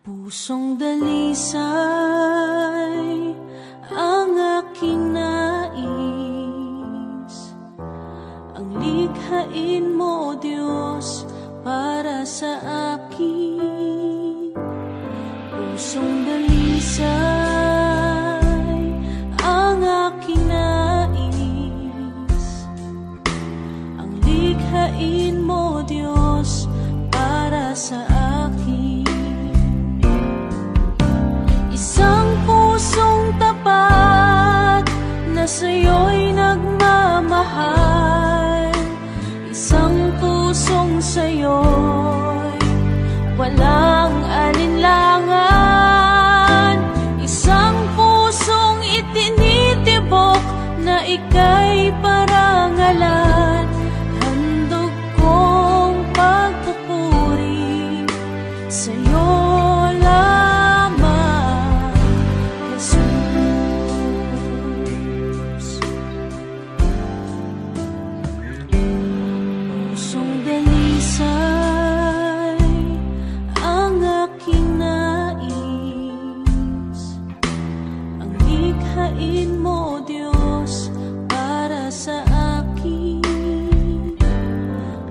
Pusong dalisay ang aking nais, ang likhain mo, Diyos, para sa akin. Pusong dalisay ang aking nais, ang likhain mo, Diyos, para sa akin. Isang pusong tapat na sa'yo'y nagmamahal, isang pusong sa'yo'y walang alinlangan, isang pusong itinitibok na ika'y parangalan. Handog kong pagpupuri sa'yo lamang, Jesus. Pusong dalisay ang aking nais, ang likhain mo, Diyos, para sa akin.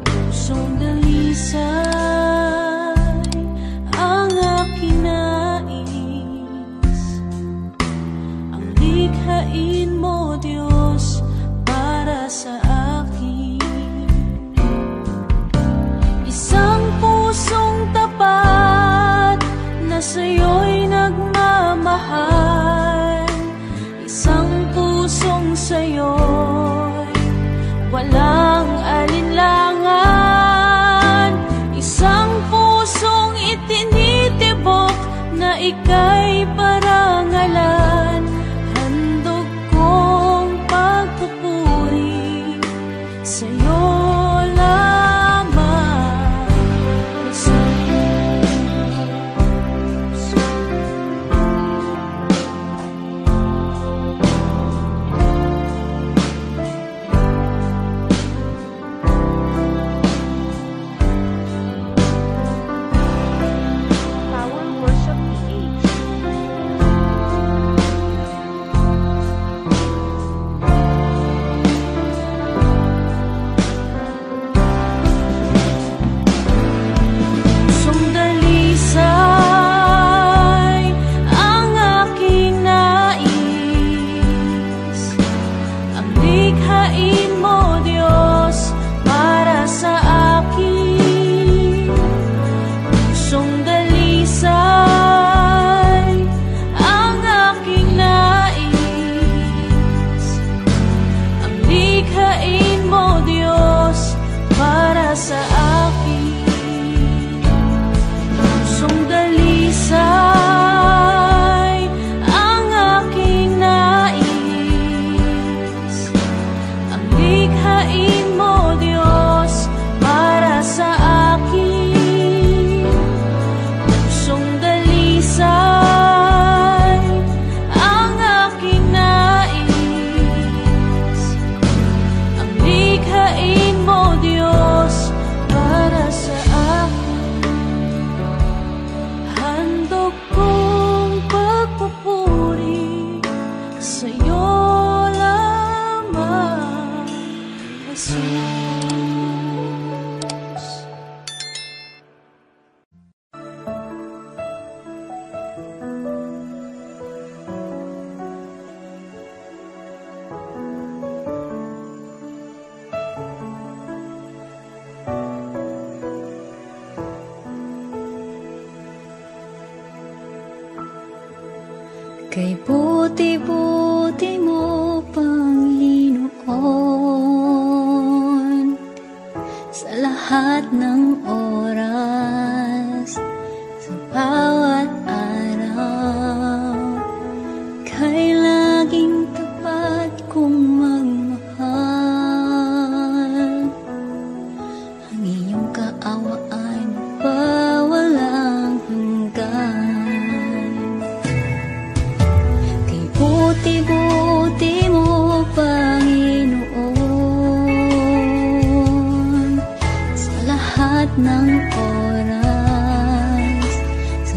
Pusong dalisay ang aking nais, ang likhain mo, Diyos, para sa akin. Isang pusong tapat na sa'yo'y nagmamahal, isang pusong sa'yo'y walang alinlangan, isang pusong itinitibok na ika'y parangalan. Handog kong pagpupuri sa'yo lamang, Jesus. Power Worship PH. Pusong dalisay ang aking nais, ang likhain mo, Diyos, para sa akin. Pusong dalisay ang aking nais, ang likhain mo, Diyos, para sa akin. Pusong dalisay ang aking nais, ang likhain mo, Diyos, para sa akin. Pusong dalisay ang aking nais, ang likhain mo, Diyos, para sa akin. Handog kong pagpupuri sa'yo lamang, Jesus. Kay buti-buti mo, Panginoon, sa lahat ng oras, sa bawat araw, kay laging tapat kong magmahal. Ang iyong kaawaan ba walang hanggan. Buti-buti mo, Panginoon, sa lahat ng oras, sa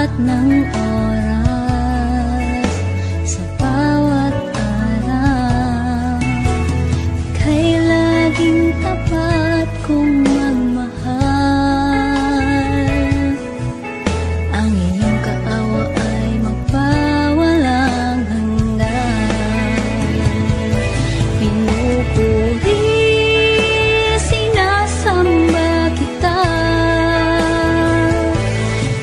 lahat ng oras, sa bawat araw, kay laging tapat kong magmahal. Ang iyong kaawa ay magpawalang hanggan. Pinupuri, sinasamba kita,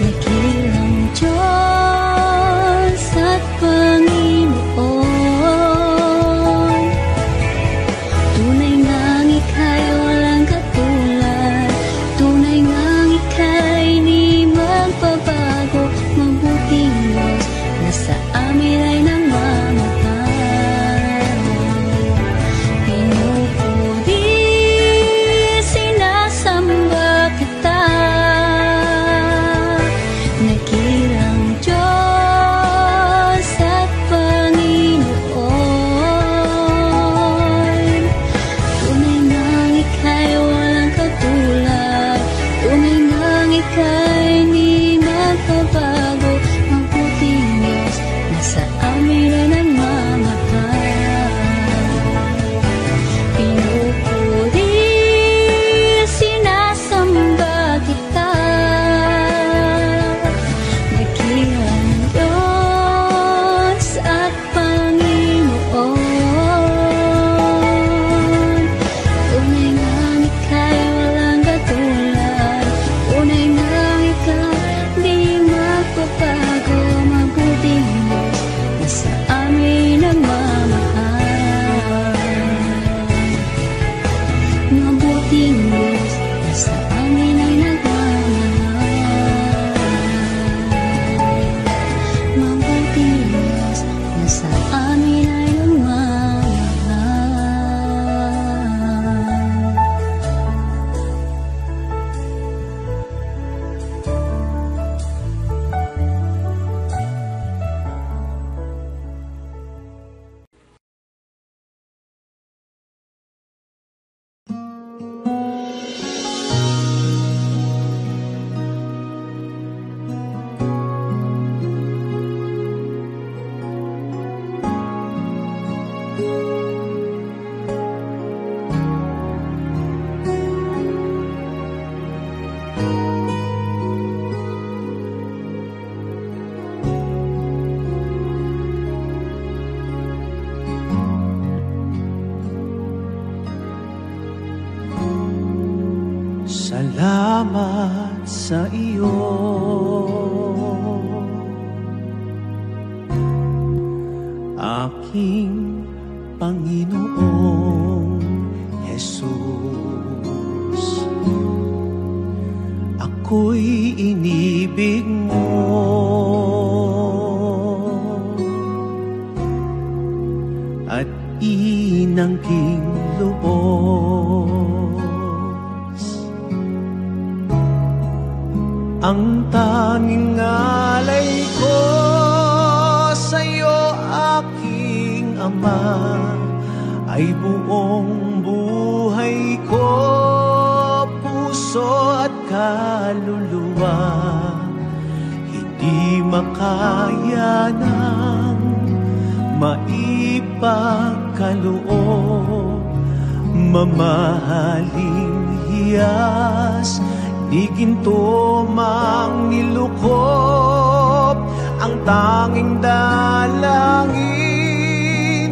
nakilang Diyos at Panginoon. Tunay ngang ika'y walang katulad, tunay ngang ika'y di magbabago. Mabuting Diyos na sa amin ay nagmamahal. Pinupuri, sinasamba kita, nakilang Diyos at Panginoon. Tunay ngang ika'y walang katulad, tunay ngang ika'y di magbabago. Mabuting Diyos na sa amin ay nagmamahal. Pinupuri, sinasamba kita, nakilang Diyos at Panginoon. Tunay ngang ika'y walang katulad, tunay ngang ika'y di magbabago. Mabuting Diyos na sa amin nagmamahal. Mabuting Diyos na sa amin ay nagmamahal. Mabuting Diyos na sa amin ay nagmamahal. Salamat sa iyo, aking Panginoong Jesus. Ako'y inibig mo, at inangking lubos. Ang tanging alay ko sa'yo, aking Ama, ay buong buhay ko, puso at kaluluwa. Hindi makaya ng maipagkaloob, mamahaling hiyas, di ginto mang nilukop. Ang tanging dalangin,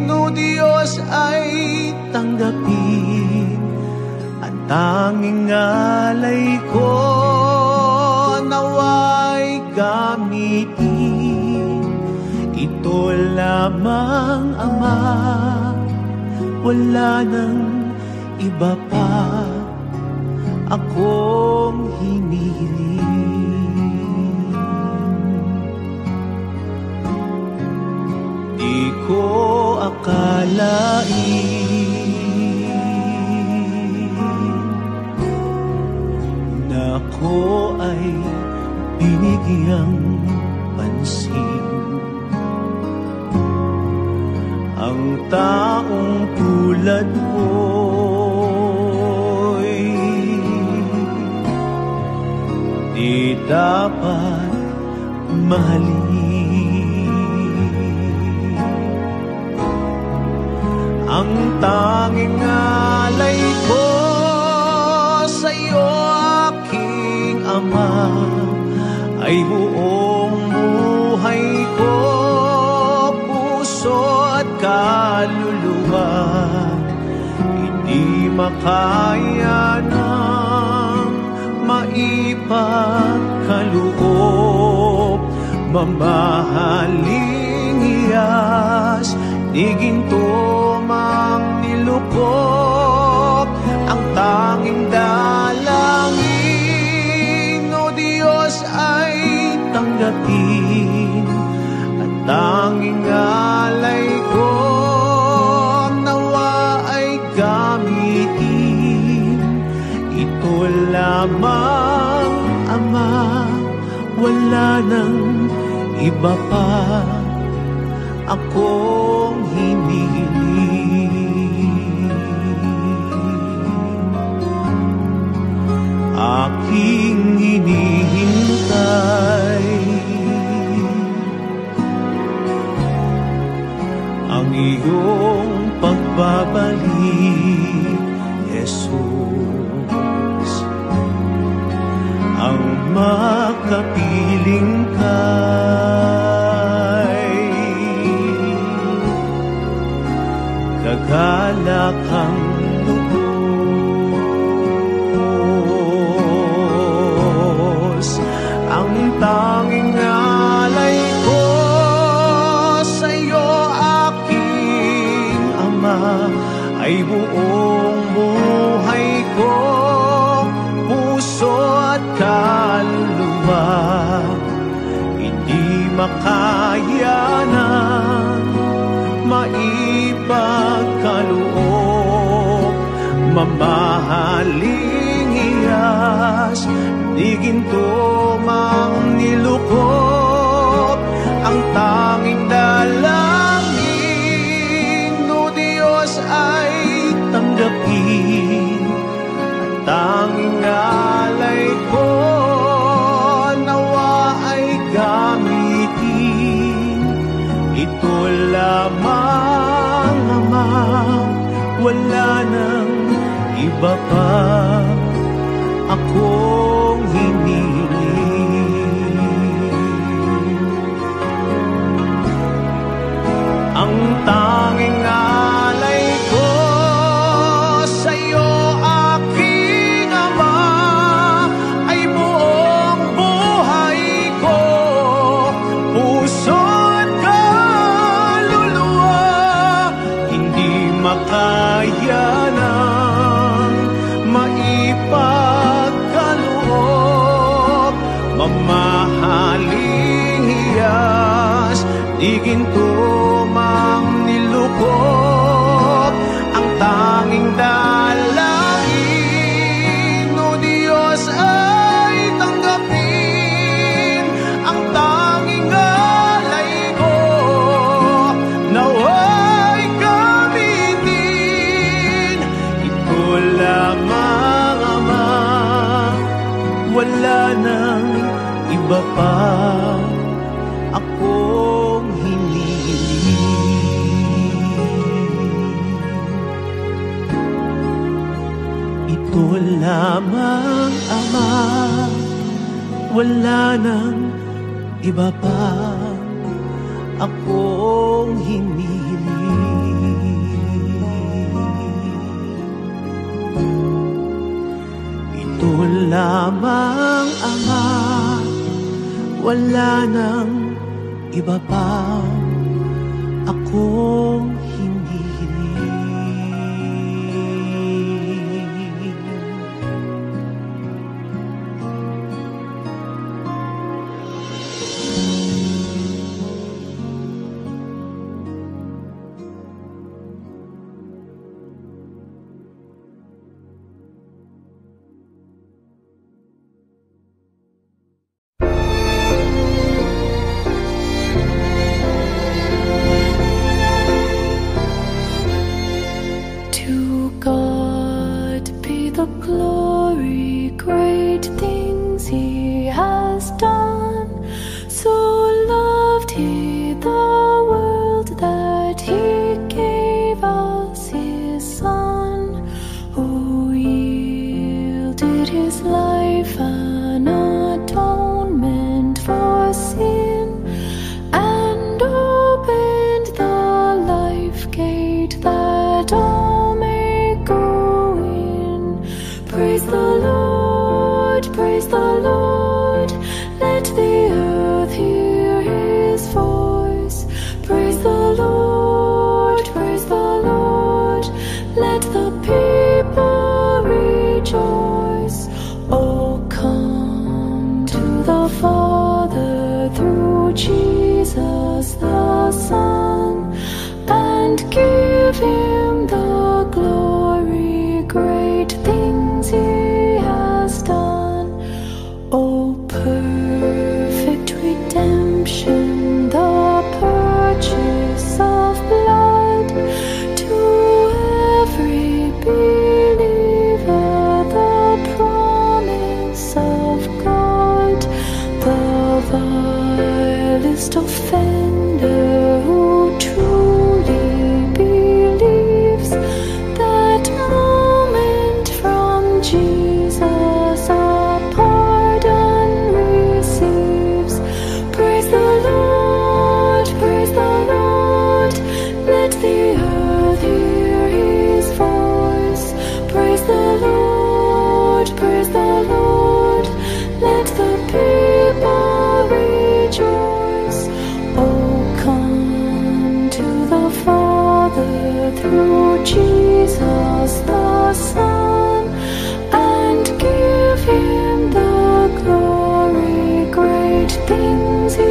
o Diyos, ay tanggapin. Ang tanging alay ko, naway gamitin. Ito lamang, Ama, wala nang iba pa akong hinihiling. Di ko akalain na ako ay binigyang pansin. Ang taong tulad mo'y di dapat mahalin. Ang tanging alay ko sa'yo, aking Ama, ay buong buhay ko, puso at kaluluwa. Hindi makaya ng maipagkaloob, mamahaling hiyas, di ginto mang nilukop. Ang tanging dalangin, o Diyos, ay tanggapin. At tanging alay ko, nawa ay gamitin. Ito lamang, Ama, wala nang iba pa akong hinihiling. Aking hinihintay ang iyong pagbabalik, Jesus. Ang makapiling kay kagalakang lubos. Ang tanging alay ko sa'yo, aking Ama, ay buong buhay ko, puso at kaluluwa. Hindi makaya na maipagkaloob, mamahaling hiyas, di ginto mang nilukop. Ang tanging dalangin, o Diyos, ay tanggapin. At tanging alay ko, nawa ay gamitin. Ito lamang, Ama, wala nang iba pa akong hinihiling. Ang tanging alay ko sa'yo, aking Ama, ay buong buhay ko, puso at kaluluwa. Hindi makaya ng maipagkaloob, mamahaling hiyas, di ginto mang nilukop. Ang tanging dalangin, o Diyos, ay tanggapin. Ang tanging alay ko, nawa'y gamitin. Ito lamang, Ama, wala nang iba pa akong hinihiling. Ito lamang, Ama, wala nang iba pa akong hinihiling. Ito lamang, Ama, wala nang iba pa akong hinihiling. See the world that He gave us, His Son, who yielded His life an atonement for sin, and opened the life gate that all may go in. Praise the Lord, praise the Lord, let the earth hear His voice. Praise the Lord, praise the Lord, let the people rejoice. Oh, come to the Father through Jesus the Son, and give Him the glory, great things He has done. Oh, perfect redemption, the purchase of blood, to every believer the promise of God. The vilest offender who truly believes that moment from Jesus a pardon receives. Praise the Lord, praise the Lord, let the earth hear His voice. Praise the Lord, praise the Lord, let the people rejoice. Oh, come to the Father through Jesus the Son, and give Him the glory, great things He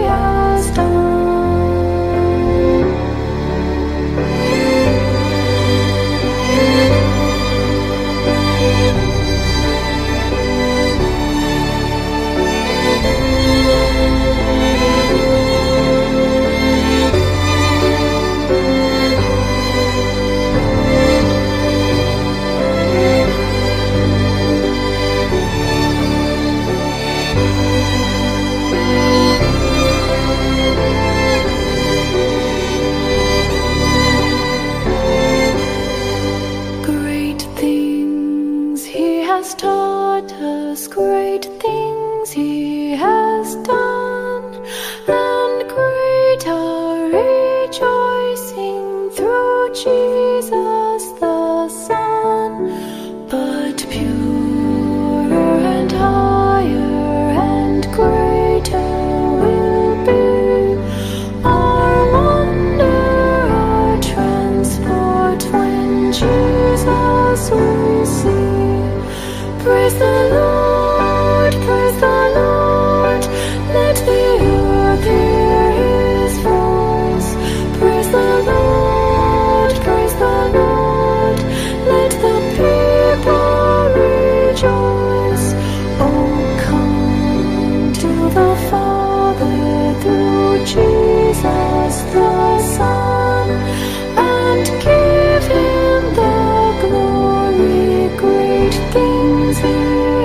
has done. Great things He has taught us, great things He has done, and great our rejoicing through Jesus the Son. But purer and higher and greater will be our wonder, our transport when Jesus we see. Praise the Lord, praise the Lord, let the earth hear His voice. Praise the Lord, praise the Lord, let the people rejoice. Oh, come to the Father through Jesus the Son, and give Him the glory, great things He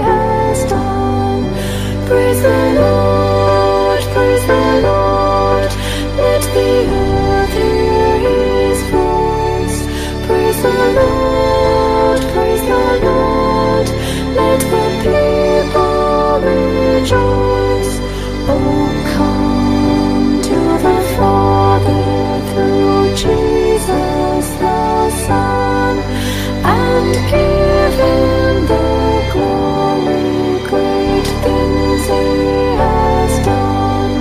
has done. Praise the Lord, praise the Lord, let the earth hear His voice. Praise the Lord, praise the Lord, let the people rejoice. Oh, come to the Father through Jesus the Son, and give Him the glory, great things He has done,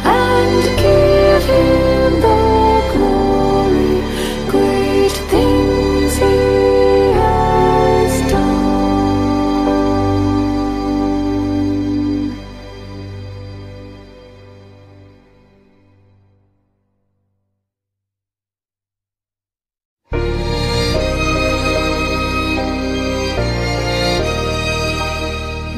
and give Him the glory, great things He has done.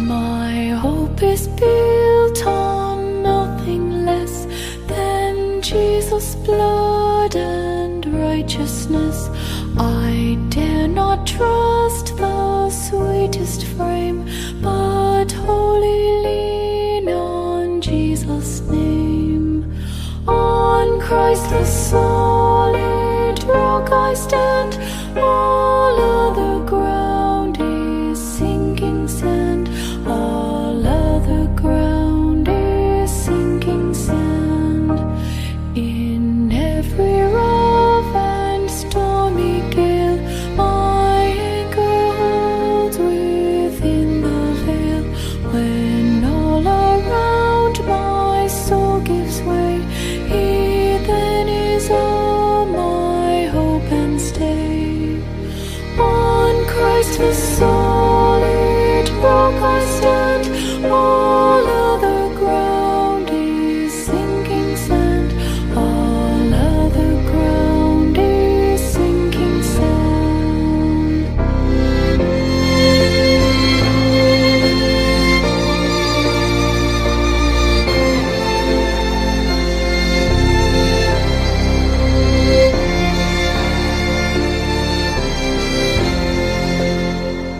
My hope is built on nothing less than Jesus' blood and righteousness. I dare not trust the sweetest frame, but wholly lean on Jesus' name. Christ the solid rock I stand, all other ground is sinking sand, all other ground is sinking sand. In every rough and stormy gale, my anchor holds within the veil. When all around my soul gives way, He then is all my hope and stay. On Christ the solid rock I stand, all other ground is sinking sand, all other ground is sinking sand.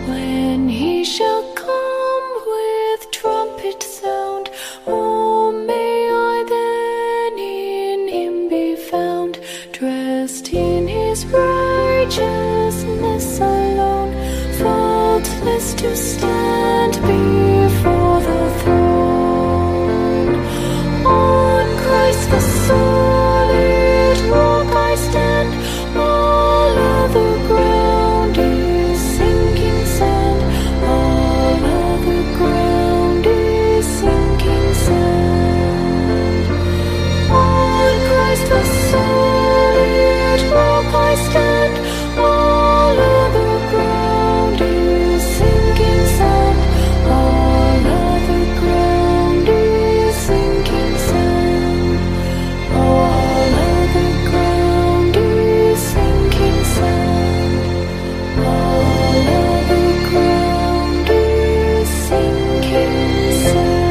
When He shall come with trumpet sound, oh, may I then in Him be found, dressed in His righteousness alone, faultless to stand before the throne. On Christ the solid rock I stand, all other ground is sinking sand, all other ground is sinking sand. On Christ the solid rock I stand, all other ground is sinking sand, all other ground is sinking sand, all other ground is sinking sand, all other ground is sinking sand.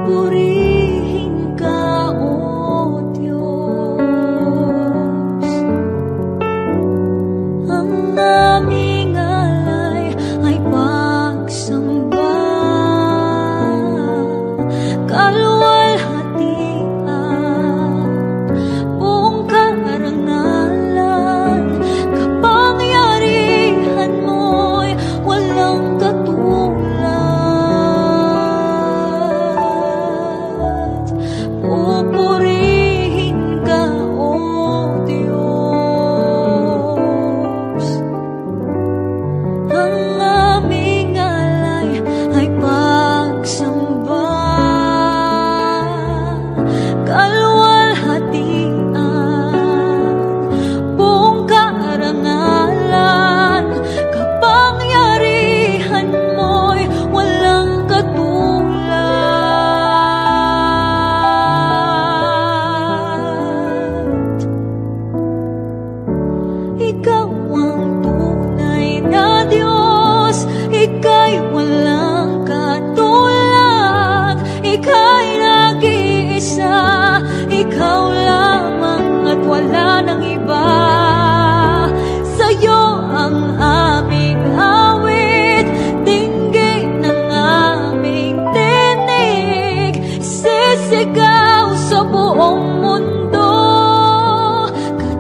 Pupurihin ka, O Diyos, ang aming alay ay pagsamba, kaluwalhatian, buong karangalan, kapangyarihan mo'y walang katulad. Pupurihin ka, O Diyos, ang aming alay ay pagsamba, kaluwalhatian, buong karangalan, kapangyarihan mo'y walang katulad. Ikaw ang tunay na Diyos, Ika'y walang katulad, Ika'y nag-iisa, Ikaw lamang at wala nang iba. Sa'yo ang aming awit, dinggin ng aming tinig, sisigaw sa buong mundo,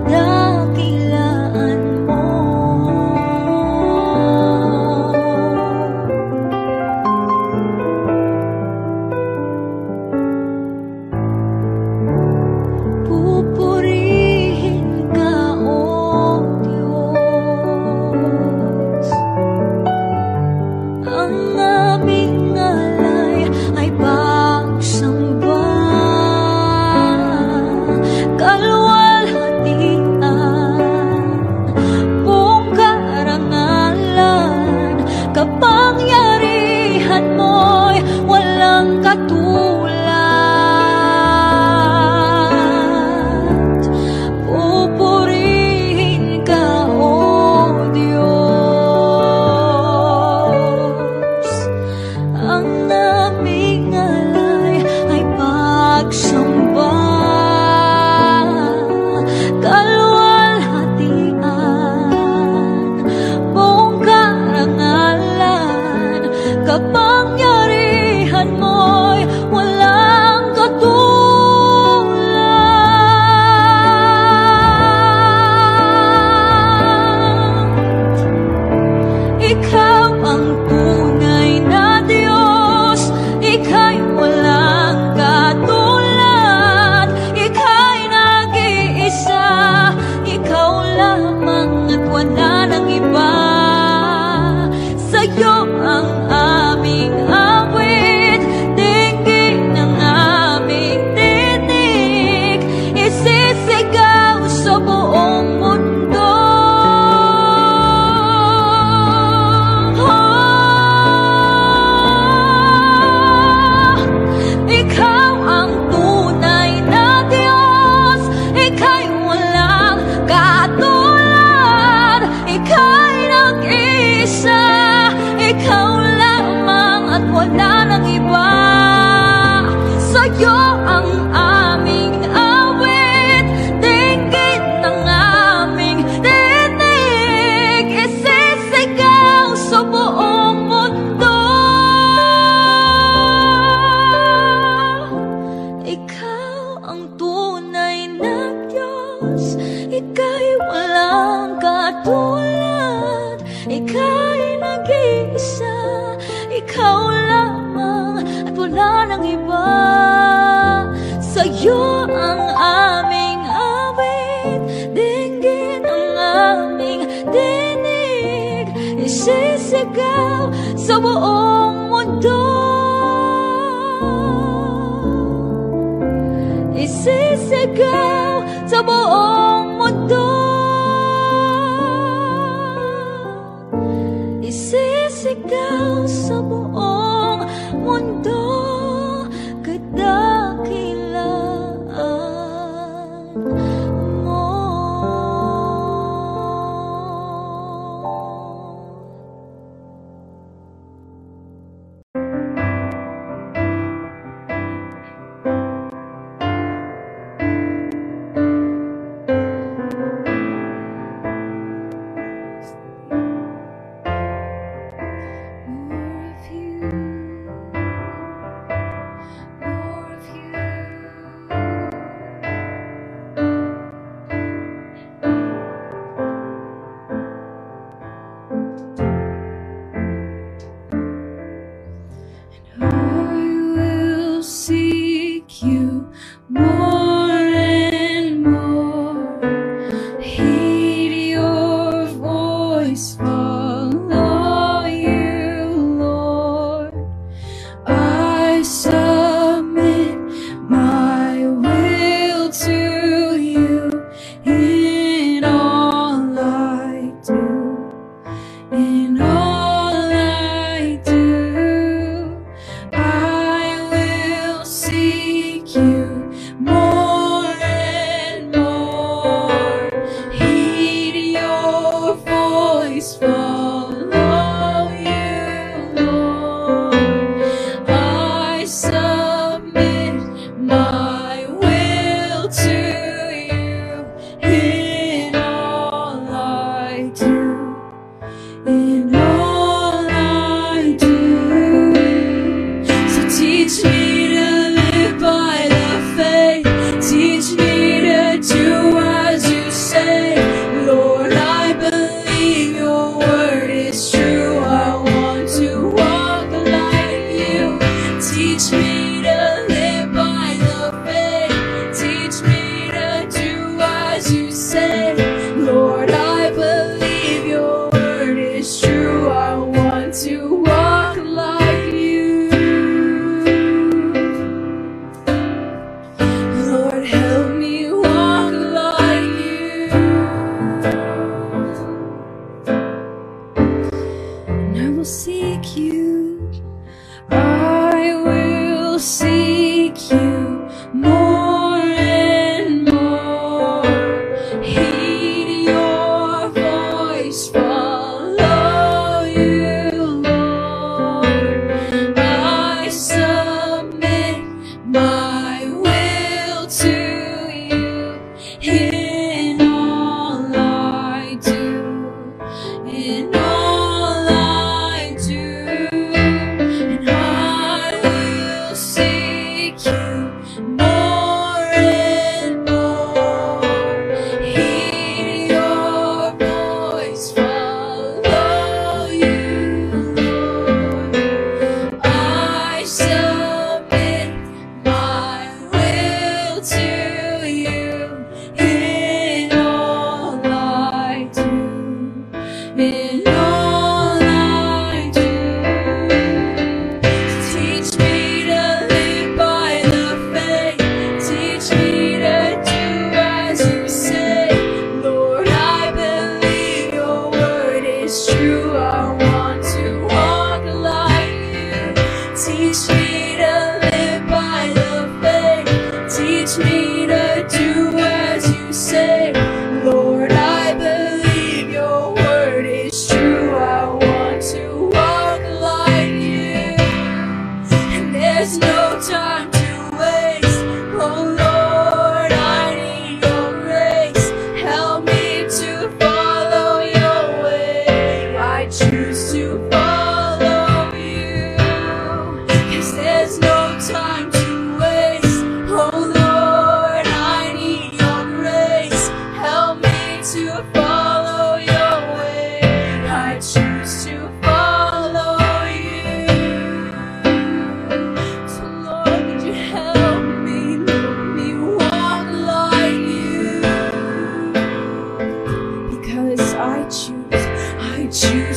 kadakilaan mo. sa'yo ang aming awit, dinggin ang aming dinig, isisigaw sa buong mundo, isisigaw sa buong mundo, isisigaw sa buong mundo, kadakilaan mo.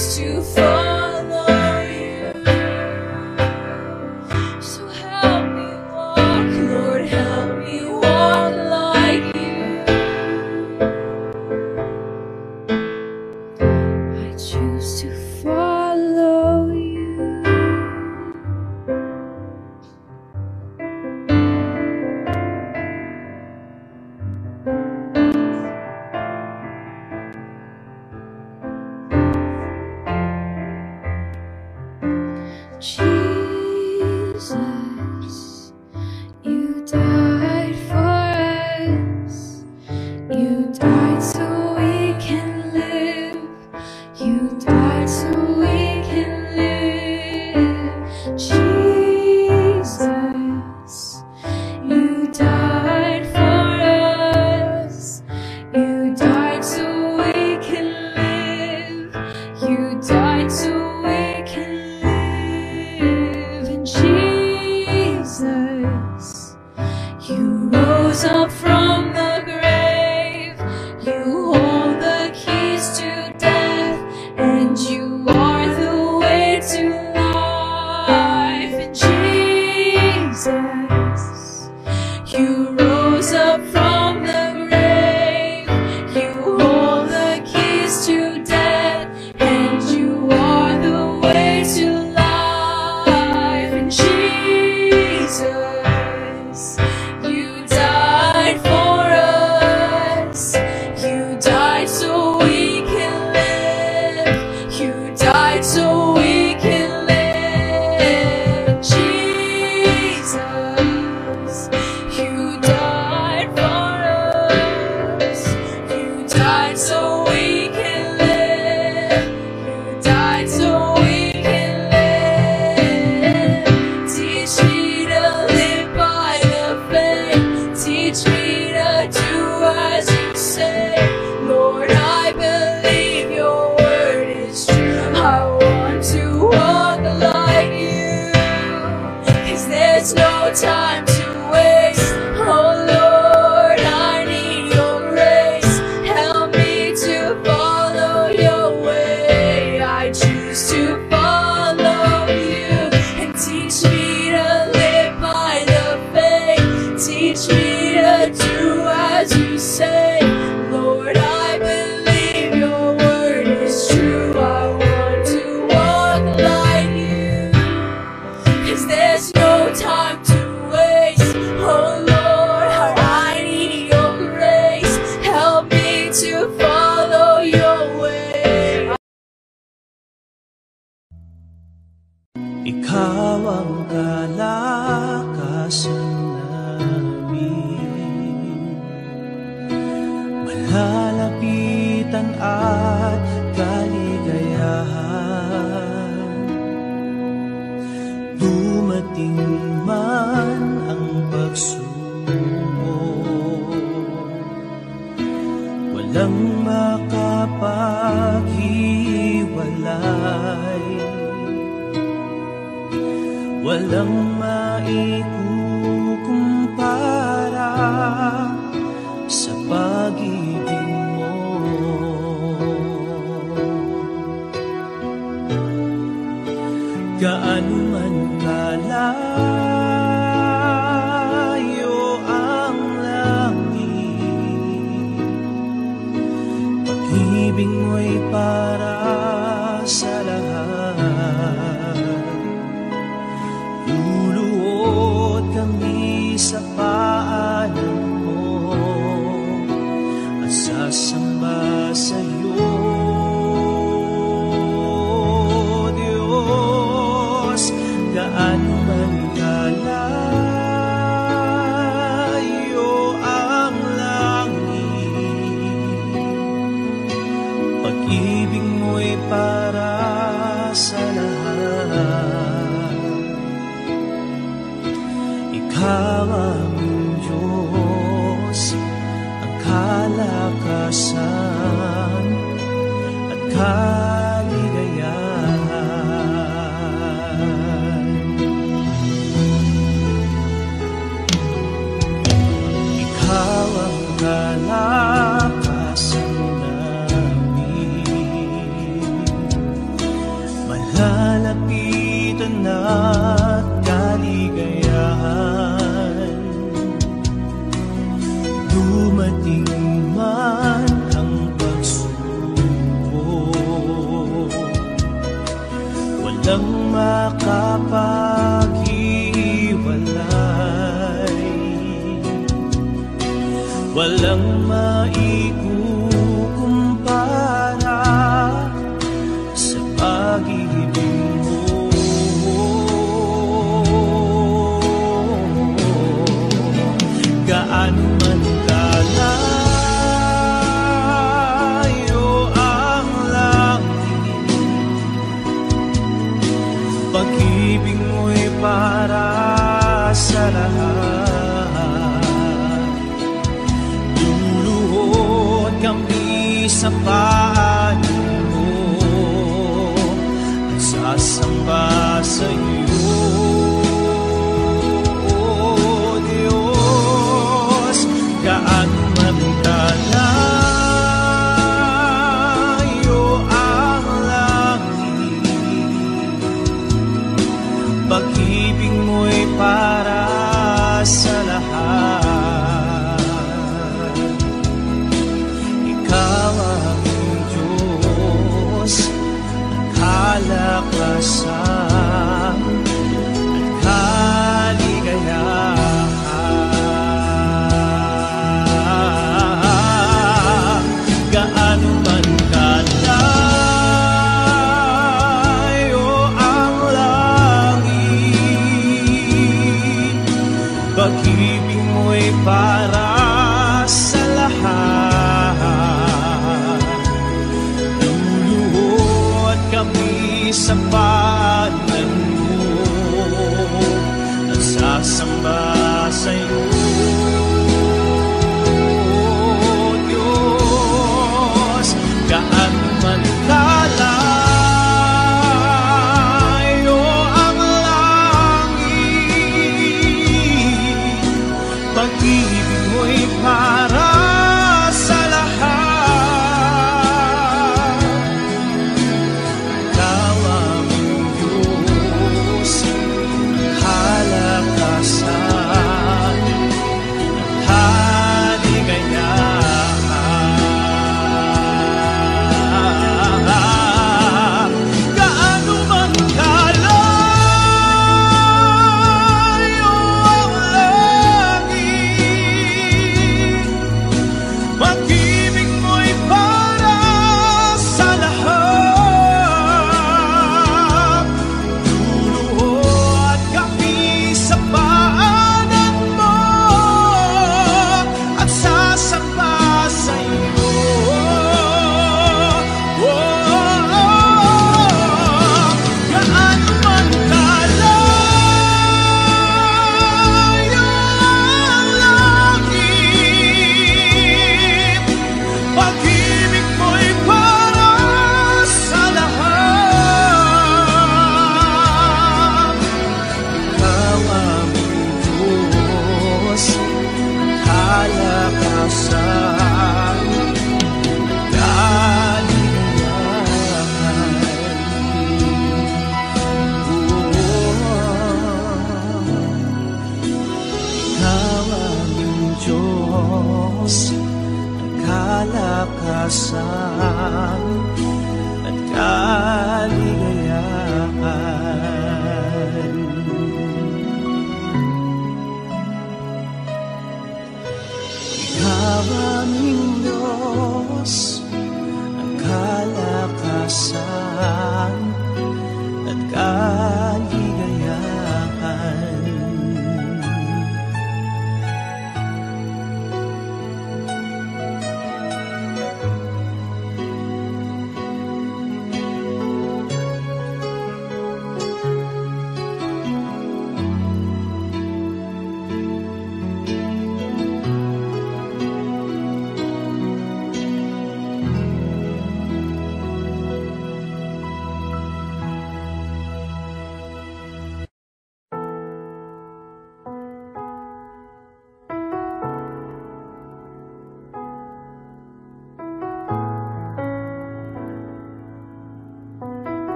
choose to follow you. So help me walk, Lord, help me walk like you. I choose to follow you. Jesus, you died for us. You died so we can live. You died so we can live. Jesus, you died for us. You died so we can live. You died so we can live. And Jesus, you rose up from the grave. You hold the keys to death, and you are the way to life. And Jesus, you rose up from the grave. You hold the keys to death, and you are the way to life. And Jesus, you died for us. You died so we can live. You died so we can live. Jesus, you died for us. You died so we can live. You died so we can live. Teach me to live by the faith. Teach me to do as you say. Lord, I believe your word is true. I want to walk like you. 'Cause there's no time to waste. Oh Lord, I need your grace. Help me to follow your way. I choose to follow you. And teach me to live by the faith. Teach me to do as you say. Lord, I believe your word is true. I want to walk like you. 'Cause there's no time to waste. Oh Lord, I need your grace. Help me to follow your way. Ikaw ang kalakasan namin, malalapitan at kaligayahan. Dumating man ang pagsubok, walang makapaghiwalay, walang maikukumpara sa pag-ibig mo. Gaano man kalayo ang langit, pag-ibig mo'y para sa lahat. Luluhod kami sa paanan mo at sasamba sa'yo, Diyos. Gaano man kalayo ang langit, pag-ibig mo'y para sa lahat. Ikaw aming Diyos, ang kalakasan at kaligayahan. Ikaw ang kalakasan namin, walang makapaghiwalay, walang maikukumpara sa pag-ibig mo. Gaano man kalayo ang langit, pag-ibig mo'y para sa lahat. Luluhod kami sa paanan mo at sasamba sa iyo, Diyos. Gaano man kalayo ang langit, pag-ibig mo'y para sa lahat. Ikaw ang Diyos ng kalakasan at kaligayahan. Gaano man kalayo ang langit, pag-ibig mo'y para sa lahat. Luluhod kami sa paanan mo at sasamba sa iyo, Diyos. Gaano man kalayo ang langit, pag-ibig mo'y para sa lahat. Ikaw ang Diyos ng kalakasan at kaligayahan. Gaano man kalayo ang langit, pag-ibig mo'y para sa lahat. Luluhod kami sa paanan mo at sasamba sa iyo. Gaano man kalayo ang langit, pag-ibig mo'y para sa lahat. Ikaw ang Diyos ng kalakasan, kaligayahan. Ikaw ang Diyos ng kalakasan at kaligayahan. Ikaw ang Diyos ng kalakasan at kaligayahan.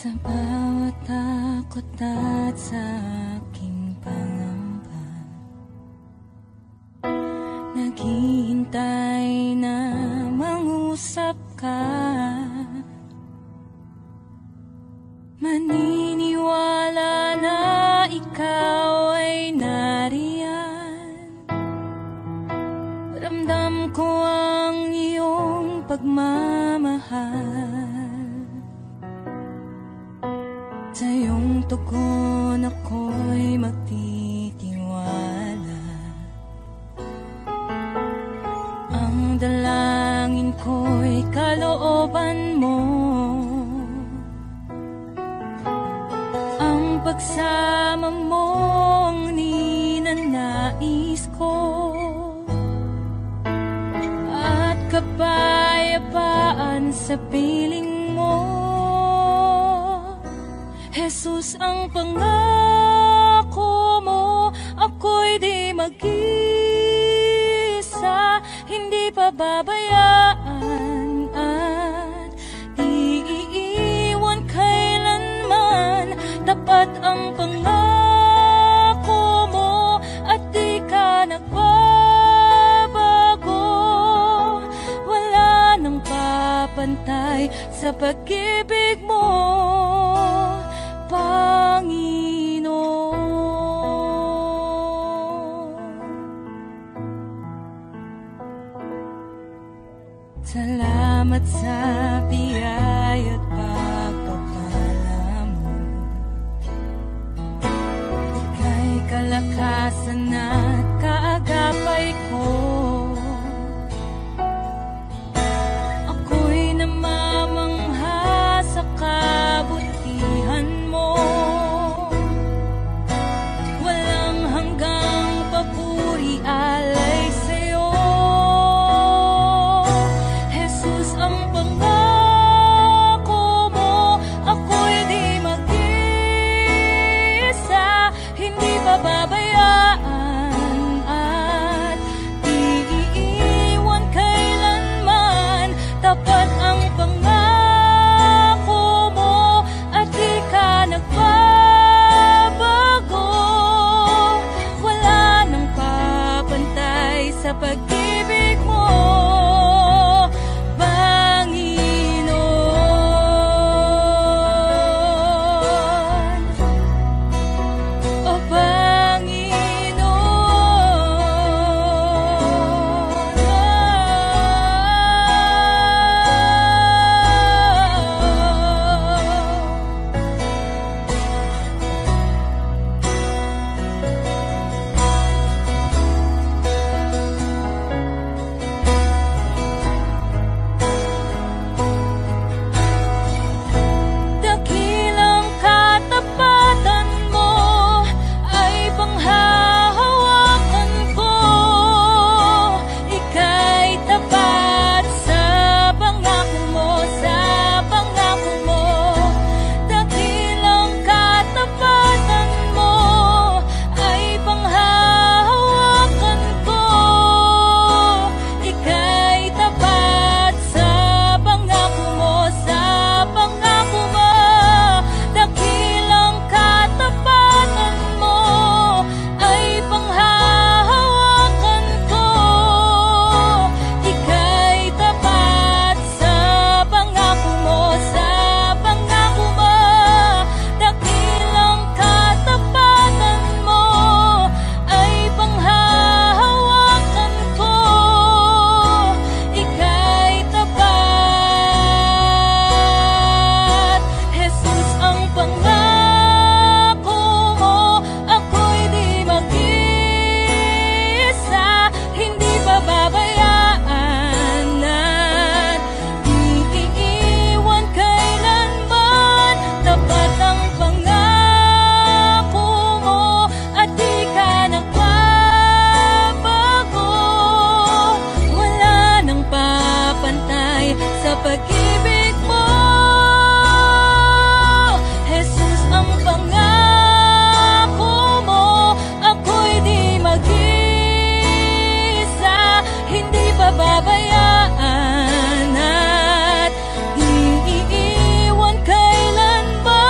Sa bawat takot at sa aking pangamba, naghihintay na mangusap ka. Maniniwala na ikaw ay nariyan. Ramdam ko ang iyong pagmamahal. Sa iyong tugon ako'y magtitiwala. Ang dalangin ko'y kalooban mo. Ang pagsama mo ang ninanais ko. At kapayapaan sa piling mo. Jesus, ang pangako mo, ako'y di mag-isa, hindi pababayaan at di iiwan kailanman. Tapat ang pangako mo at di ka nagbabago. Wala nang papantay sa pag-ibig mo, Panginoon. Salamat sa biyaya at pagpapala mo. Ika'y kalakasan at kaagapay ko. Ako'y namamangha sa kabutihan mo. Walang hanggang papuri alay sa'yo. Jesus, ang pangako mo, ako'y di mag-isa, hindi pababayaan at di iiwan kailanman. Tapat ang pangako mo at di ka nagbabago. Wala nang papantay sa pag-ibig mo, Panginoon. O dakilang katapatan mo ay panghahawakan ko. Ika'y tapat sa pangako mo, sa pangako mo. Dakilang katapatan mo ay panghahawakan ko. Ika'y tapat sa pangako mo, sa pangako mo. Dakilang katapatan mo ay panghahawakan ko. Ika'y tapat sa pangako mo, sa pangako mo. Dakilang katapatan mo ay panghahawakan ko. Ika'y tapat. Jesus, ang pangako mo, ako'y di mag-isa, hindi pababayaan at di iiwan kailanman. Tapat ang pangako mo at di ka nagbabago. Wala nang papantay sa pag-ibig mo. Jesus, ang pangako mo, ako'y di mag-isa, hindi pababayaan at di iiwan kailanman.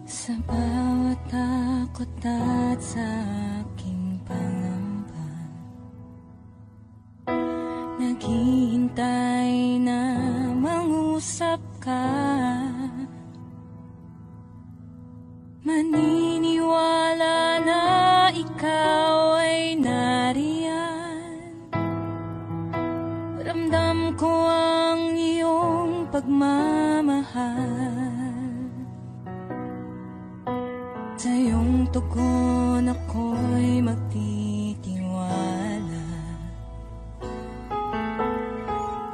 Sa bawat takot at sa aking pangamba, naghihintay na mangusap ka. Maniniwala na ikaw ay nariyan. Ramdam ko ang iyong pagmamahal. Sa iyong tugon ako'y magtitiwala.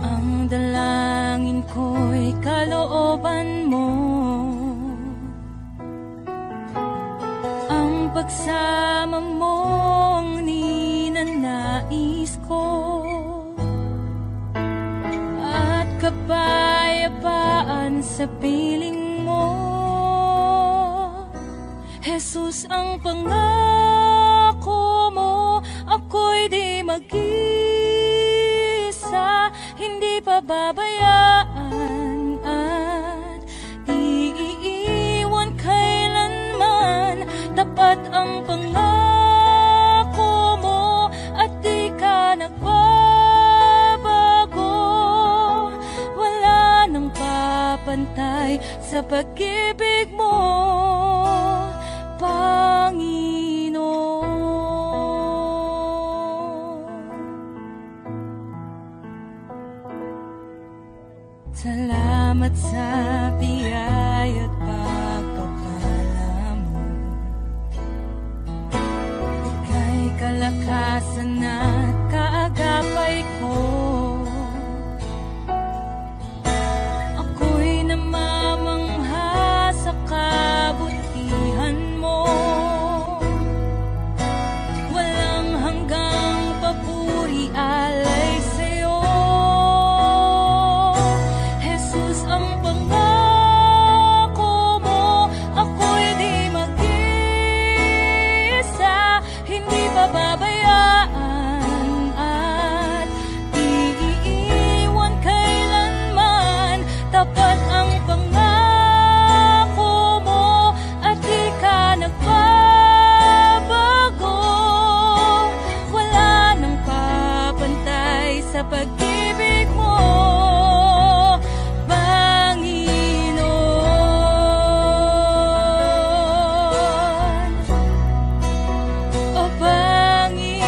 Ang dalangin ko'y kalooban mo. Ang pagsama mo ang ninanais ko. At kapayapaan sa piling mo. Jesus, ang pangako mo, ako'y di mag-isa, hindi pababayaan at di iiwan kailanman. Tapat ang pangako mo at di ka nagbabago. Wala nang papantay sa pag-ibig mo, Panginoon. Salamat sa biyaya at pagpapala mo. Ika'y kalakasan at kaagapay ko. Ako'y namamangha sa kabutihan mo. Walang hanggang papuri alay sa'yo. Jesus, ang pangako mo, ako'y di mag-isa, hindi pababayaan at di iiwan kailanman. Tapat ang pangako mo at di ka nagbabago. Wala nang papantay sa pag-ibig mo, Panginoon. O Panginoon.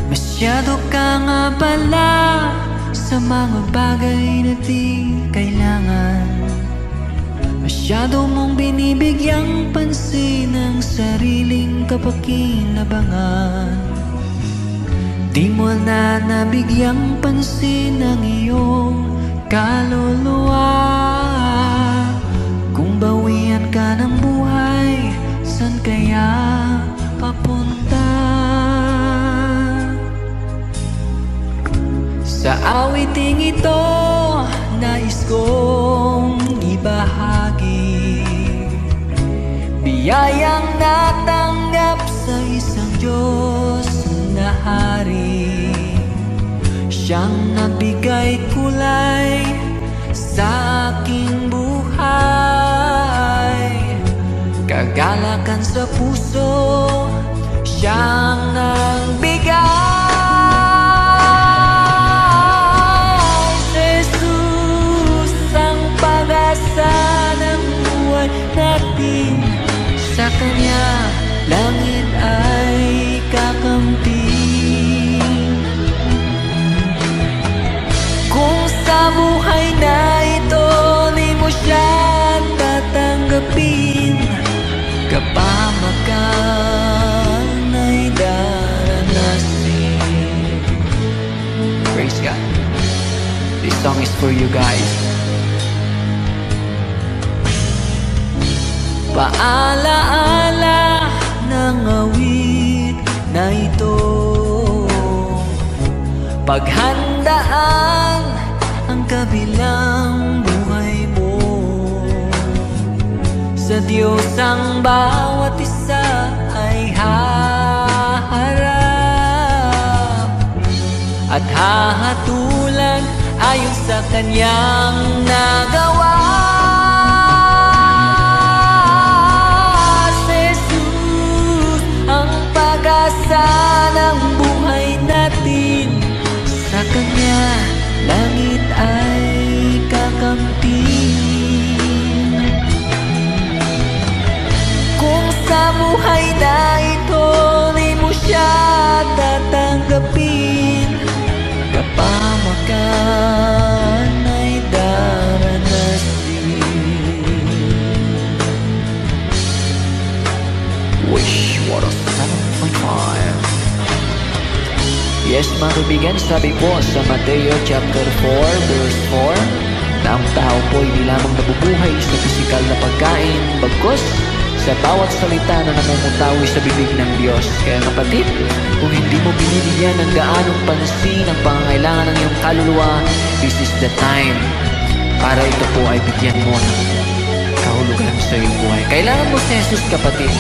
Masyado ka nga pala sa mga bagay na di kailangan. Masyado mong binibigyang pansin ang sariling kapakinabangan. Di mo na nabigyang pansin ang iyong kaluluwa. Kung bawian ka ng buhay, san kaya papunta? Sa awiting ito, nais kong ibahagi biyayang natanggap sa isang Diyos na hari. Siyang nagbigay kulay sa aking buhay, kagalakan sa puso, siyang nagbigay. Natin sa Kanya, langit ay kakampi. Kung sa buhay na ito di mo siya tatanggapin, kapahamakan ay daranasin. Praise God. This song is for you guys. Paalaala ng awit na ito, paghandaan ang kabilang buhay mo. Sa Diyos ang bawat isa ay haharap at hahatulan ayon sa Kanyang nagawa. Pag-asa ng buhay natin, sa Kanya langit ay kakampi. Kung sa buhay na ito di mo siya tatanggapin, kapahamakan ay daranasin. Wish what a yes, mga kaibigan, sabi po sa Mateo chapter 4 verse 4 na ang tao po ay di lamang nabubuhay sa pisikal na pagkain, bagkus sa bawat salita na namumutawi sa bibig ng Diyos. Kaya kapatid, kung hindi mo binibigyan ng gaanong pansin ang pangangailangan ng iyong kaluluwa, this is the time para ito po ay bigyan mo ng kahulugan sa iyong buhay. Kailangan mo si Jesus, kapatid.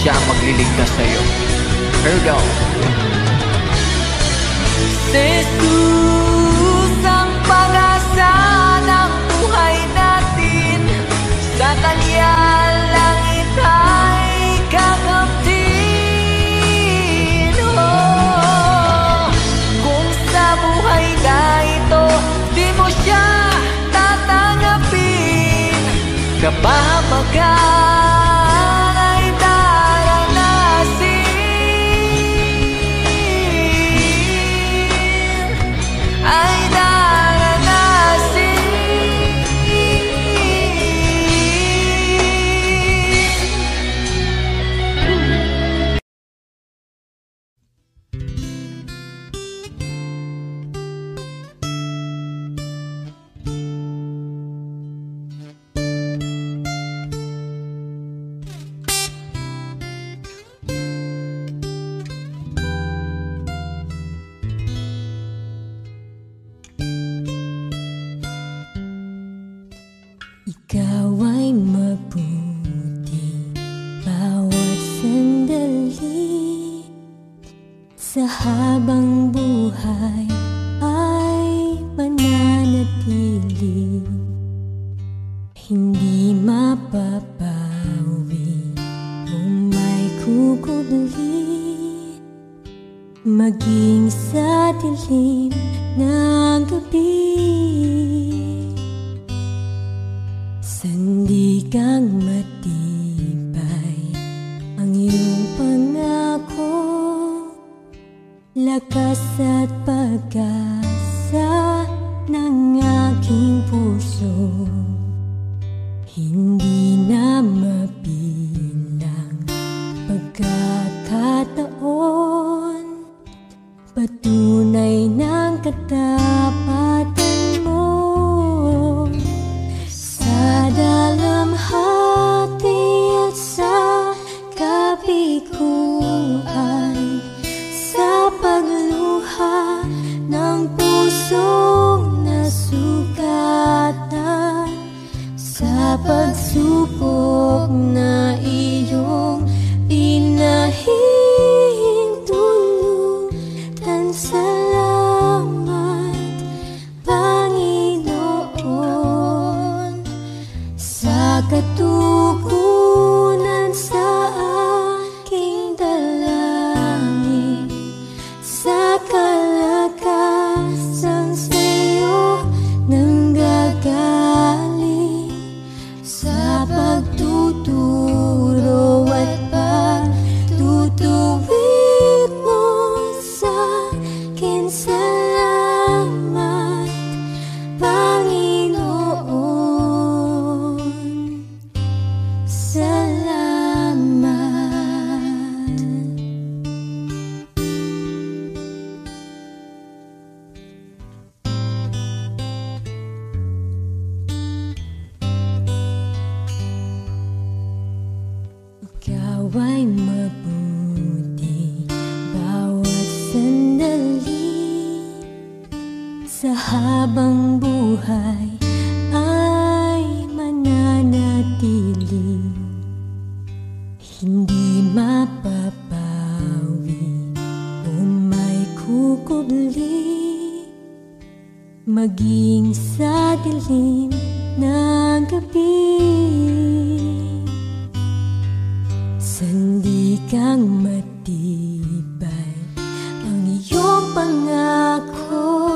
Siya ang magliligtas sa iyo. Here we go. Jesus ang pag-asa ng buhay natin, sa Kanya langit ay kakamtin. Oh, kung sa buhay na ito di mo siya tatanggapin, kapahamakan ay daranasin. Ay daranasin. Ikaw ay mabuti bawat sandali, sa habang buhay ay mananatili. Hindi mapapawi kung may kukubli, maging sa dilim ng gabi. Sandigang matibay ang iyong pangako, Lakas at pag-asa ng aking puso, hindi na mabilang pagkakataon. Patunay ng katapatan mo sa dalamhati at sa kabiguan, sa pagluha ng pusong nasugatan, sa pagsubok na iyong pinahintulutan. Salamat, Panginoon, sa katugunan sa aking dalangin, sa kalakasang sa'yo nanggagaling, sa pagtuturo at pagtutuwid mo sa akin. Salamat, Panginoon, salamat. Ikaw ay mabuti bawat sandali, sa habang buhay ay mananatili, hindi mapapawi o may kukubli, maging sa dilim ng gabi. Sandikang matibay ang iyong pangako,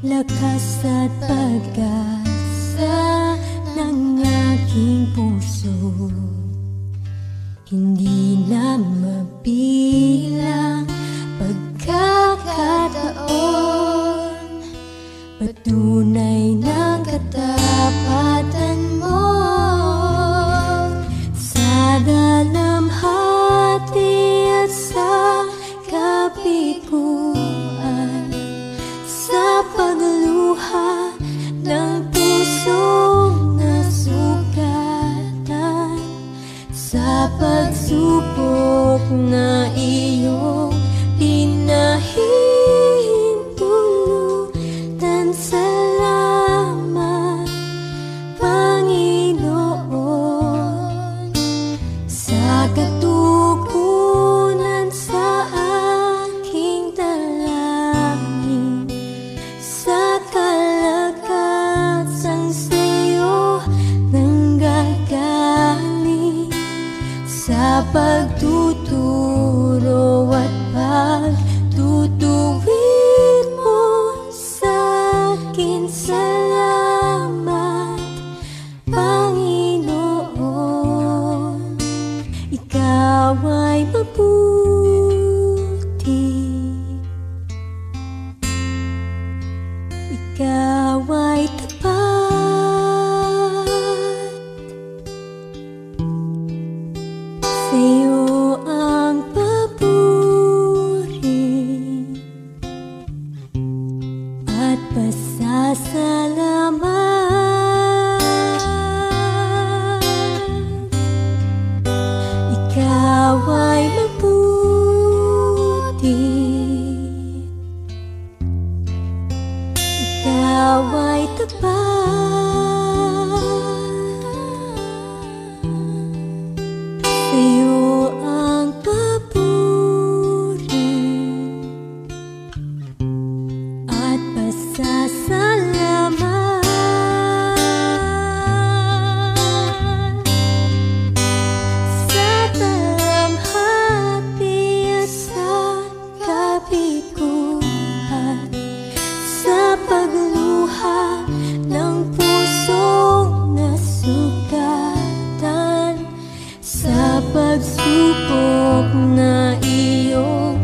lakas at pag-asa ng aking puso, hindi na mabilang pagkakataon. Patunay ng katapatan mo sa dalamhati at sa kabiguan, sa pagluha ng pusong nasugatan, sa pagsubok na iyong pinahintulutan. Salamat, Panginoon, sa katugunan sa aking dalangin, sa kalakasang sa'yo nanggagaling, sa pagtuturo at pagtutuwid mo sa akin. Salamat, Panginoon, ikaw ay mabuti, ikaw ay tapat, sa'yo ang papuri at pasasalamat. Ikaw ay mabuti, ikaw ay tapat, sa'yo ang papuri at pasasalamat. Sa dalamhati at sa kabiguan, sa pagluha ng pusong nasugatan, sa pagsubok na iyong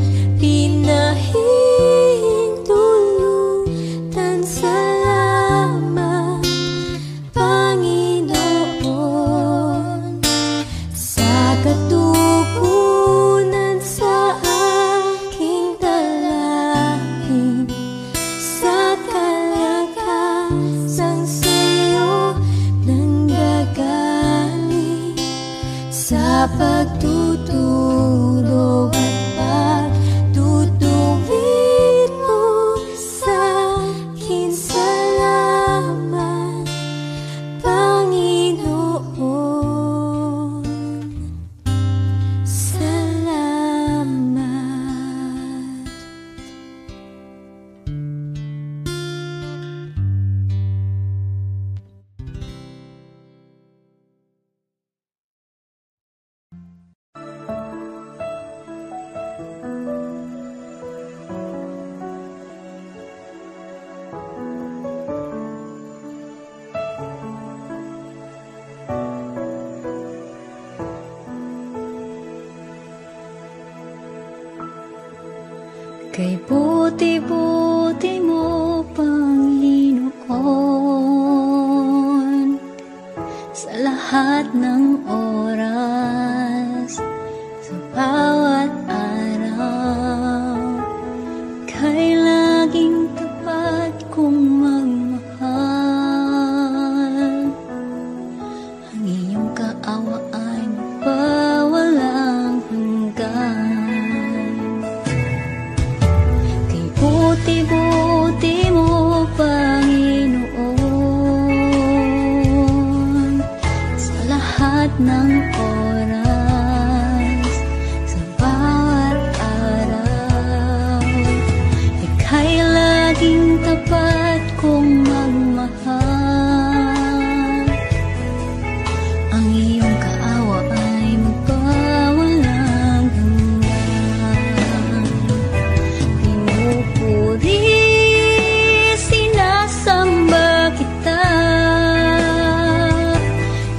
Kay buti-buti mo, Panginoon, sa lahat ng oras, sa bawat araw, kay laging tapat kong magmahal. Ang iyong kaawa ay magpawalang hanggan. Kay buti-buti mo, Panginoon, sa lahat ng oras, sa bawat araw, ika'y laging tapat kong magmahal. Ang iyong kaawa ay magpawalang hanggan. Pinupuri, sinasamba kita,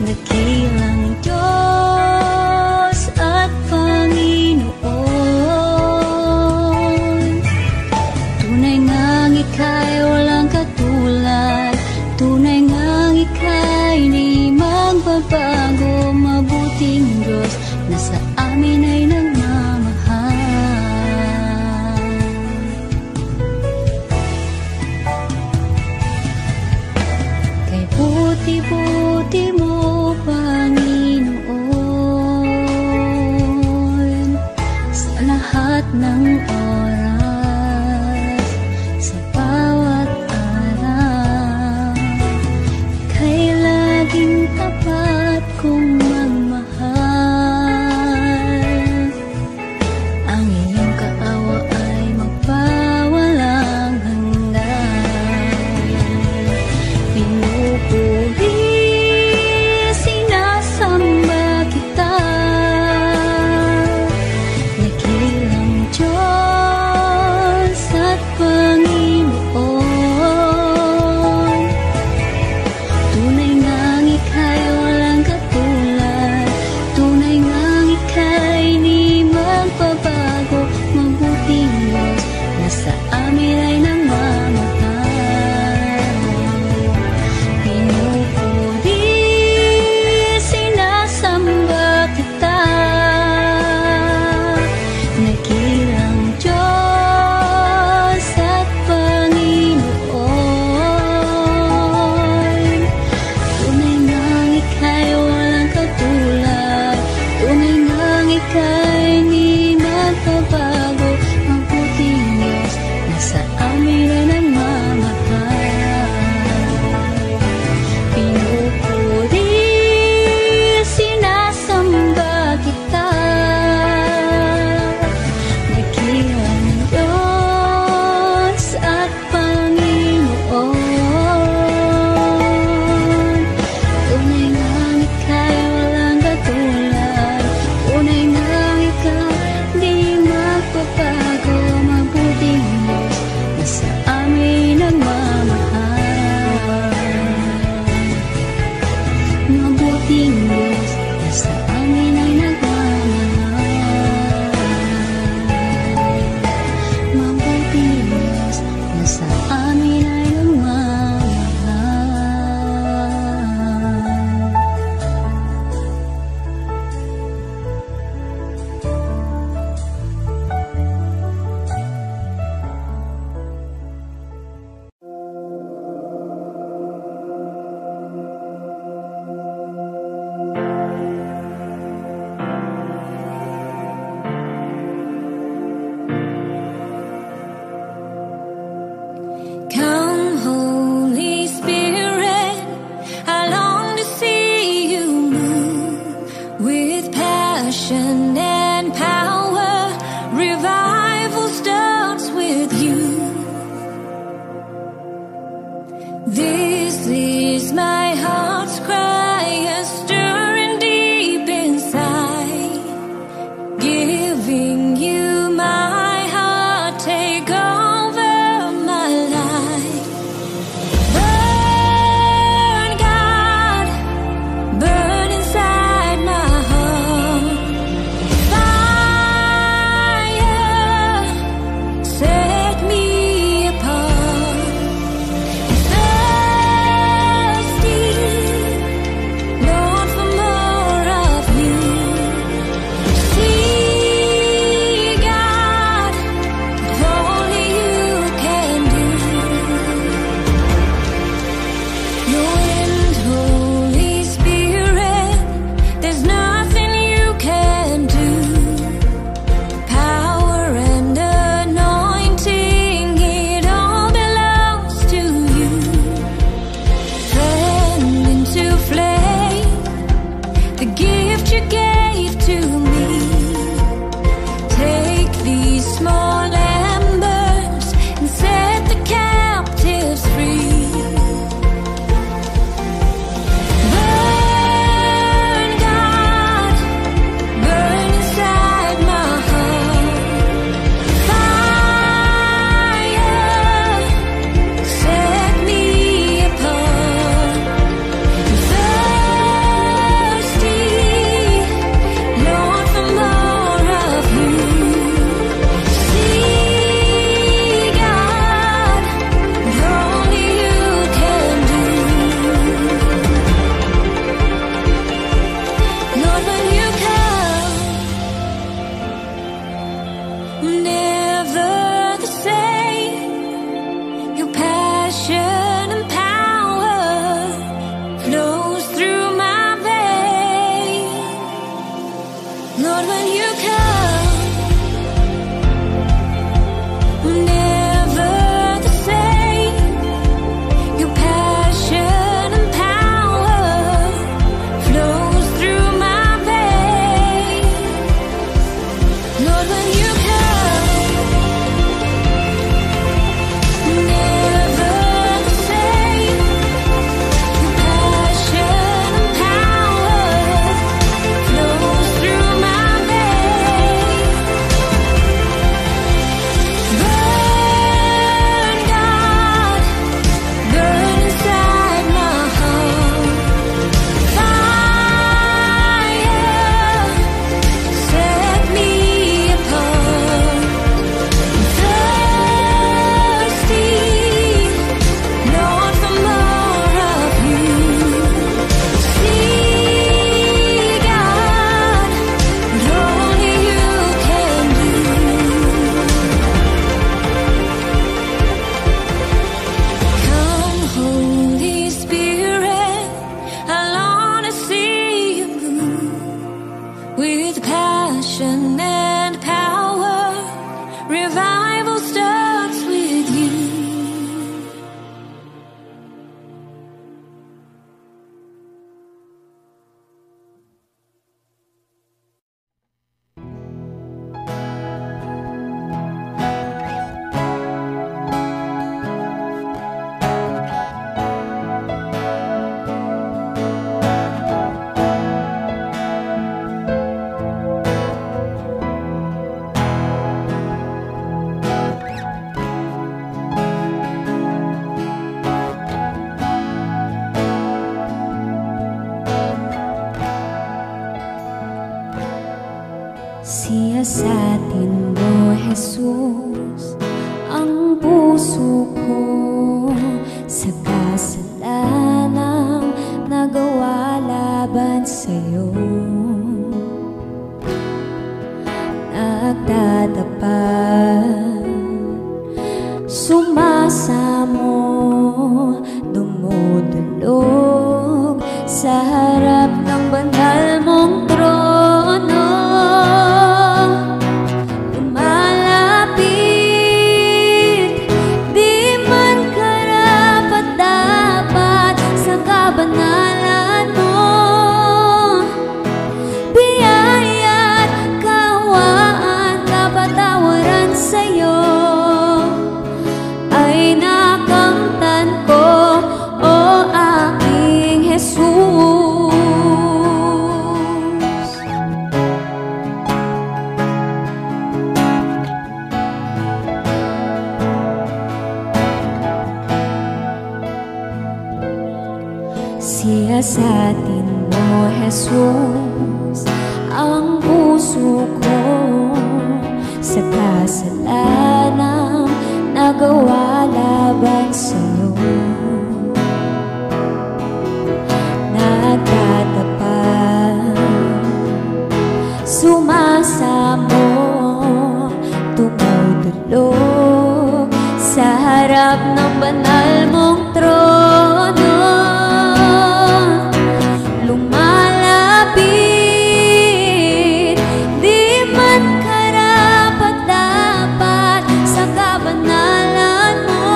dakilang Diyos at Panginoon. Tunay ngang ika'y Pinasatin mo, Jesus, ang puso ko sa kasalanang nagawa laban sa'yo. Nagtatapat, sumasamo, tumutulog sa harap ng banal mong trono. Lumalapit, di man karapat-dapat sa kabanalan mo.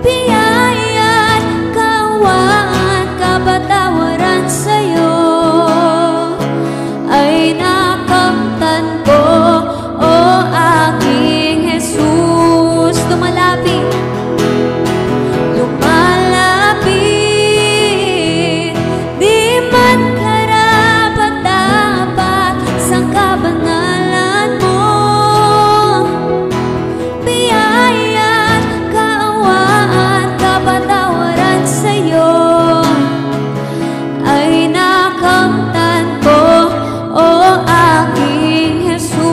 Biyaya at kaawaan, kapatawaran sa'yo ay nakamtan ko, o aking Jesus. Lumalapit, lumalapit, di man karapat-dapat sa kabanalan mo. Biyaya at kaawaan, kapatawaran sa'yo ay nakamtan ko, o aking Jesus.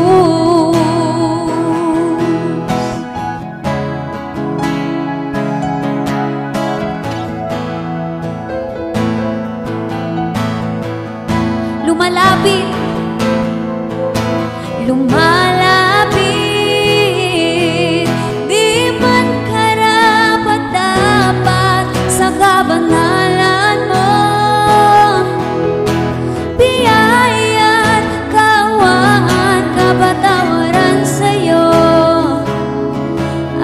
Lumalapit, lumalapit, di man karapat-dapat sa kabanalan mo. Biyaya at kaawaan, kapatawaran sa'yo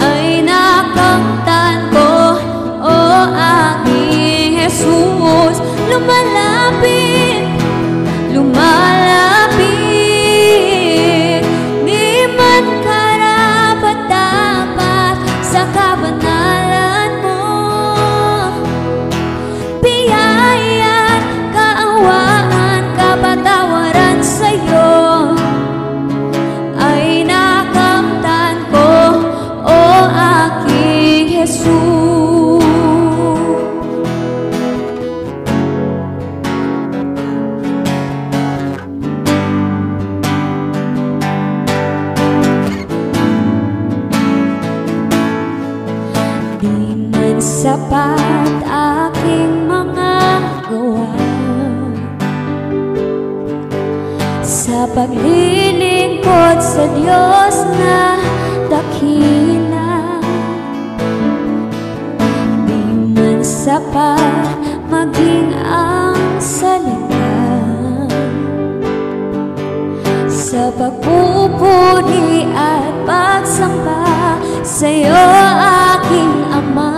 ay nakamtan ko, o aking Jesus. Lumalapit, lumalapit, di man karapat-dapat sa kabanalan mo. Biyaya at kaawaan, kapatawaran sa'yo ay nakamtan ko, o aking Jesus. Di man sapat aking mga gawa sa paglilingkod sa Diyos na dakila. Di man sapat maging ang salita sa pagpupuri at pagsamba sa'yo, aking Ama.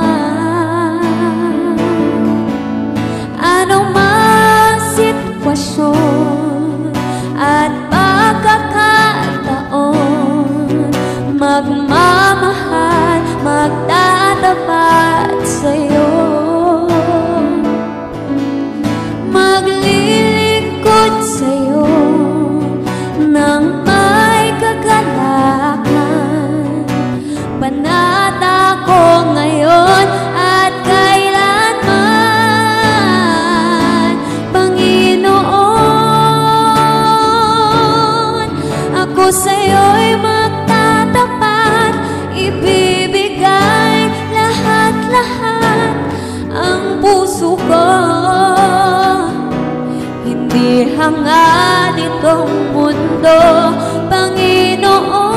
Anong mang sitwasyon at pagkakataon, magmamahal, magtatapat sa'yo, maglilingkod sa'yo nang may kagalakan. Panata ko ngayon at kailanman, Panginoon. Ako sa'yo'y magtatapat, ibibigay lahat-lahat ang puso ko. Hindi hangad itong mundo, Panginoon.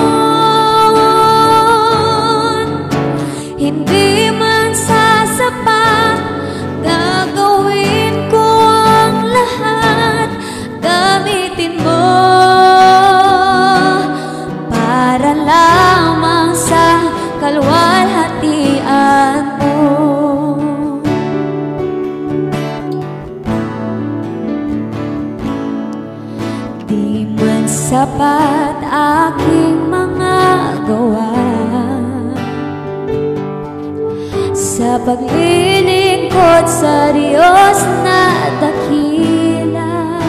Hindi man sasapat, gagawin ko ang lahat. Gamitin mo para lamang sa kalwalhatian mo. Di man sapat aking mga gawa sa paglilingkod sa Diyos na dakila.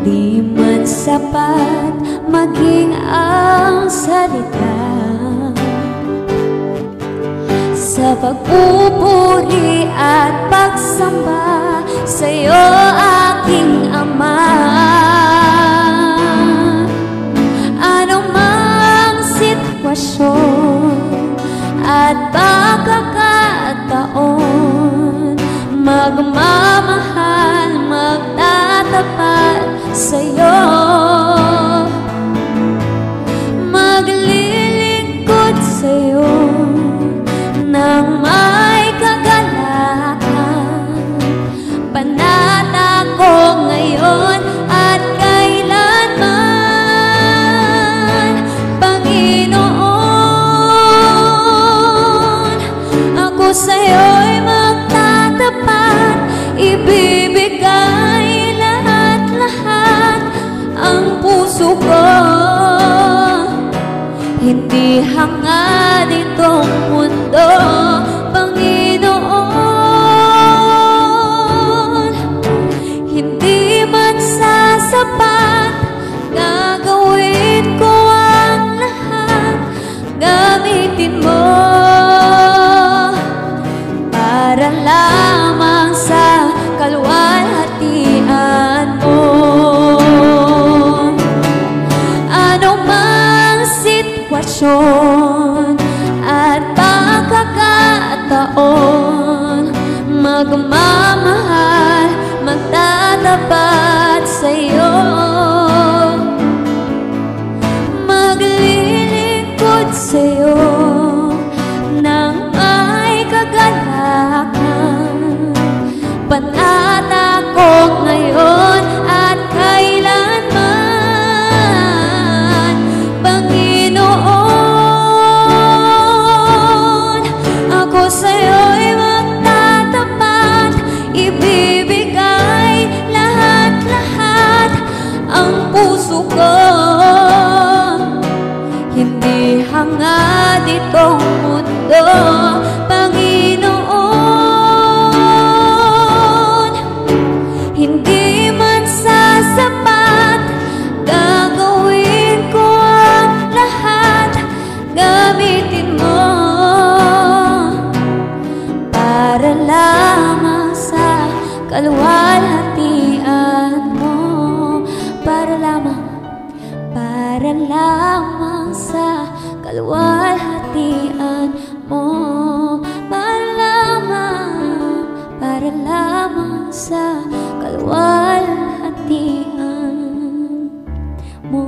Di man sapat maging ang salita sa pagpupuri at pagsamba sa'yo, aking Ama. Anumang sitwasyon at pagkakataon, magmamahal, magtatapat sa'yo, maglilingkod sa'yo nang may kagalakan. Panata ko ngayon at kailanman, Panginoon. Ako sa'yo'y magtatapat, ibibigay lahat-lahat ang puso ko. Hindi hangad itong mundo, Panginoon. Hindi man sasapat, gagawin ko ang lahat. Gamitin mo para lamang sa kaluwalhatian mo. Anumang sitwasyon at pagkakataon, magmamahal, magtatapat sa'yo, maglilingkod sa'yo nang may kagalakan. Panata ko ngayon at kailanman, Panginoon. Ako sa'yo'y magtatapat, ibibigay lahat-lahat ang puso ko. Hindi hangad itong mundo, Panginoon. Hindi man sasapat, gagawin ko ang lahat. Gamitin mo para lamang sa kaluwalhatian mo. Para lamang sa kaluwalhatian mo. Para lamang sa kaluwalhatian mo.